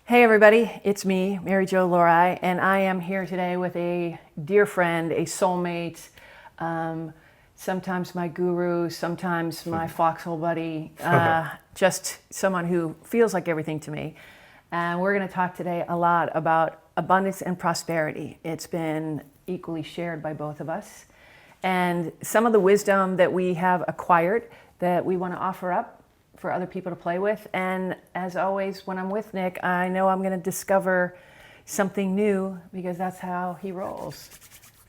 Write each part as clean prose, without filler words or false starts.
Hey everybody, it's me, Mary Jo Lorai, and I am here today with a dear friend, a soulmate, sometimes my guru, sometimes my foxhole buddy, just someone who feels like everything to me. And we're going to talk today a lot about abundance and prosperity. It's been equally shared by both of us. And some of the wisdom that we have acquired that we want to offer up for other people to play with. And as always, when I'm with Nick, I know I'm going to discover something new because that's how he rolls.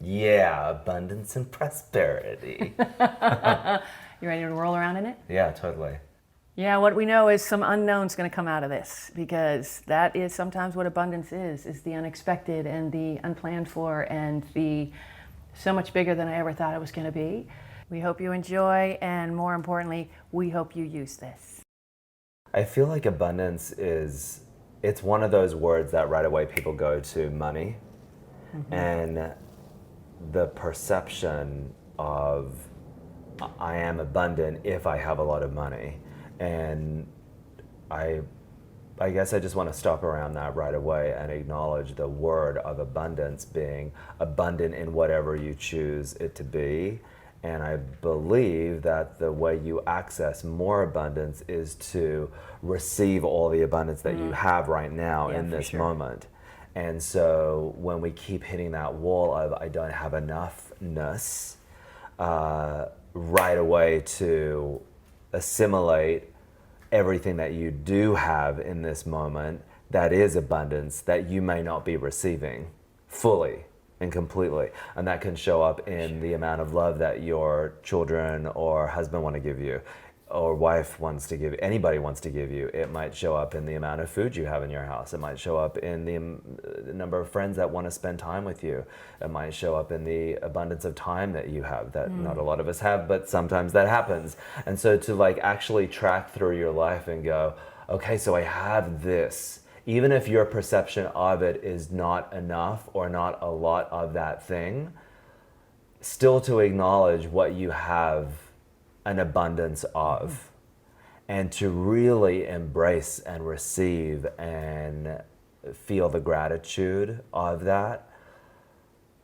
Yeah, abundance and prosperity. You ready to roll around in it? Yeah, totally. Yeah, what we know is some unknown's going to come out of this because that is sometimes what abundance is the unexpected and the unplanned for and the so much bigger than I ever thought it was going to be. We hope you enjoy, and more importantly, we hope you use this. I feel like abundance it's one of those words that right away people go to money. And the perception of I am abundant if I have a lot of money. And I guess I just want to stop around that right away and acknowledge the word of abundance being abundant in whatever you choose it to be. And I believe that the way you access more abundance is to receive all the abundance that you have right now in this moment. And so when we keep hitting that wall of I don't have enoughness, right away to assimilate everything that you do have in this moment that is abundance that you may not be receiving fully and completely. And that can show up in the amount of love that your children or husband want to give you, or wife wants to give, anybody wants to give you. It might show up in the amount of food you have in your house. It might show up in the number of friends that want to spend time with you. It might show up in the abundance of time that you have that not a lot of us have, but sometimes that happens. And so to like actually track through your life and go, okay, so I have this. Even if your perception of it is not enough or not a lot of that thing, still to acknowledge what you have an abundance of, and to really embrace and receive and feel the gratitude of that.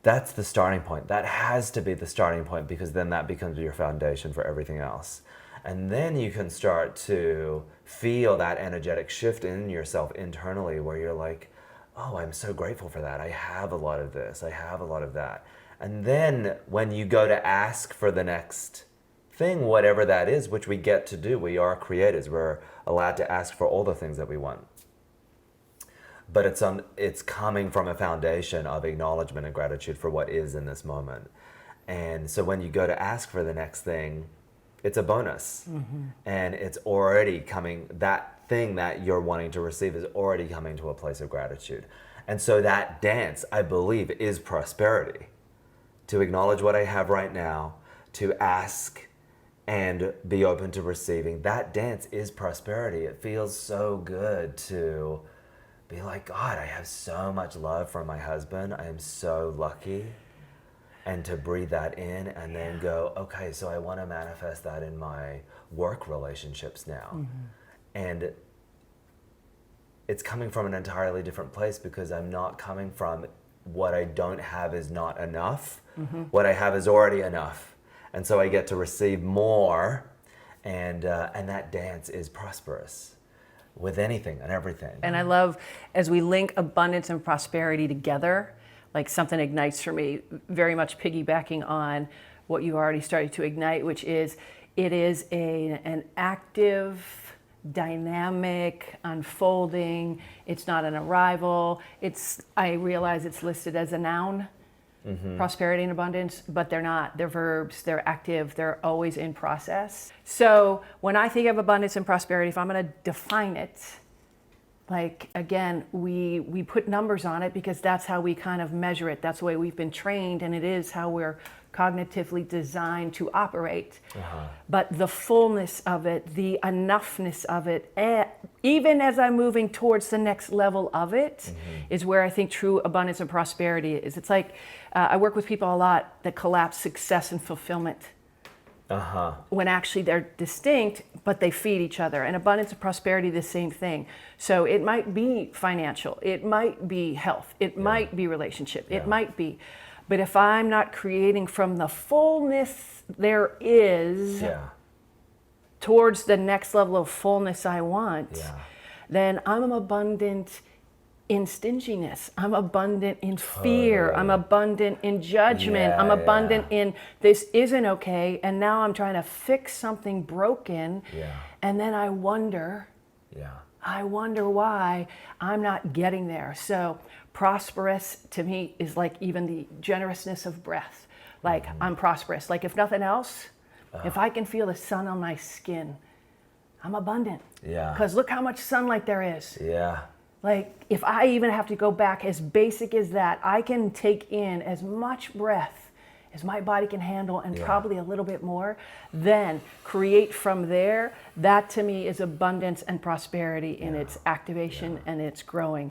That's the starting point. That has to be the starting point, because then that becomes your foundation for everything else. And then you can start to feel that energetic shift in yourself internally where you're like, oh, I'm so grateful for that. I have a lot of this. I have a lot of that. And then when you go to ask for the next thing, whatever that is, which we get to do, we are creators. We're allowed to ask for all the things that we want. But it's coming from a foundation of acknowledgement and gratitude for what is in this moment. And so when you go to ask for the next thing, it's a bonus. And it's already coming, that thing that you're wanting to receive is already coming to a place of gratitude. And so that dance, I believe, is prosperity. To acknowledge what I have right now, to ask and be open to receiving. That dance is prosperity. It feels so good to be like, God, I have so much love from my husband. I am so lucky. And to breathe that in and then go, okay, so I want to manifest that in my work relationships now. And it's coming from an entirely different place, because I'm not coming from what I don't have is not enough. What I have is already enough. And so I get to receive more, and that dance is prosperous with anything and everything. And I love, as we link abundance and prosperity together, like something ignites for me, very much piggybacking on what you already started to ignite, which is it is an active, dynamic, unfolding. It's not an arrival. I realize it's listed as a noun, prosperity and abundance, but they're not. They're verbs. They're active. They're always in process. So when I think of abundance and prosperity, if I'm going to define it, like, again, we put numbers on it because that's how we kind of measure it. That's the way we've been trained, and it is how we're cognitively designed to operate. But the fullness of it, the enoughness of it, even as I'm moving towards the next level of it, is where I think true abundance and prosperity is. It's like, I work with people a lot that collapse success and fulfillment when actually they're distinct, but they feed each other. And abundance and prosperity, the same thing. So it might be financial, it might be health, it might be relationship, it might be. But if I'm not creating from the fullness there is towards the next level of fullness I want, then I'm abundant in stinginess. I'm abundant in fear. I'm abundant in judgment. I'm abundant in this isn't okay. And now I'm trying to fix something broken. And then I wonder why I'm not getting there. So prosperous to me is like even the generousness of breath. Like I'm prosperous. Like if nothing else, if I can feel the sun on my skin, I'm abundant. Because look how much sunlight there is. Like if I even have to go back as basic as that, I can take in as much breath as my body can handle and probably a little bit more, then create from there. That to me is abundance and prosperity in its activation and its growing.